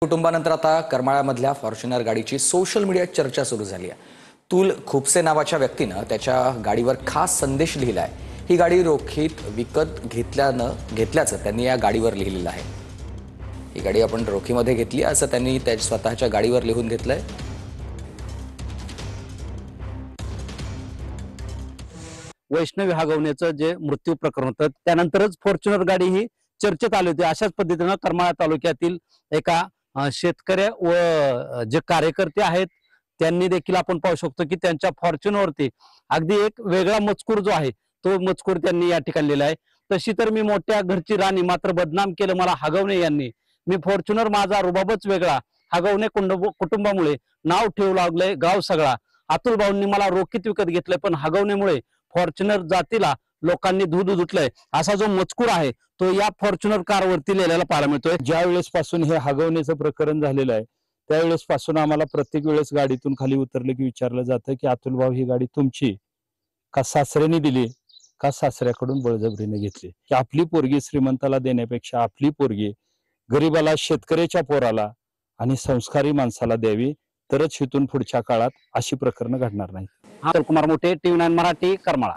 कुटुंबानंतर आता करमाळ्यामधल्या फॉर्च्युनर गाडीची सोशल मीडियात चर्चा सुरू झाली आहे। तुल खुपसे नावाच्या व्यक्तीनं त्याच्या गाडीवर खास संदेश लिहिलाय। ही गाडी रोखीत विकत घेतल्याचं त्यांनी या गाडीवर लिहिलेलं आहे। ही गाडी आपण रोखीमध्ये घेतली असं त्यांनी त्याच्या स्वतःच्या गाडीवर लिहून घेतलंय। वैष्णवी हगवण्याचं जे मृत्यू प्रकरण होतं त्यानंतरच फॉर्च्युनर गाडी ही चर्चेत आली होती। अशाच पद्धतीनं करमाळा तालुक्यातील एका शेतकरी व जे कार्यकर्ते आहेत त्यांनी देखील आपण पाहू शकतो की त्यांच्या फॉर्च्युनरवरती अगदी एक वेगळा मजकूर जो आहे तो मजकूर त्यांनी या ठिकाणी लिहिला आहे। तशी तर मी मोठ्या घरची राणी मात्र बदनाम केलं मला हगवणे यांनी। मी फॉर्च्युनर माझा रुबाबच वेगळा, हगवणे कुटुंबामुळे नाव ठेवू लागले गाव सगळा। अतुल भाऊंनी मला रोखीत विकत घेतलंय पण हगवण्यामुळे फॉर्च्युनर जातीला लोकांनी दूध उधुतलंय असा जो मजकूर आहे तो या फॉर्च्युनर कारवरती लिहिलेला पाहायला मिळतोय। ज्या वेळेस पासून हे हगवण्याचं प्रकरण झालेलं आहे त्यावेळेस पासून आम्हाला प्रत्येक वेळेस गाडीतून खाली उतरलं की विचारलं जातं की अतुल भाऊ ही गाडी तुमची का सासऱ्याने दिली का सासऱ्याकडून बळजबरीने घेतली, की आपली पोरगी श्रीमंताला देण्यापेक्षा आपली पोरगी गरीबाला, शेतकऱ्याच्या पोराला आणि संस्कारी माणसाला द्यावी, तरच इथून पुढच्या काळात अशी प्रकरणं घडणार नाही। अतुल कुमार मोठे, TV9 मराठी, करमाळा।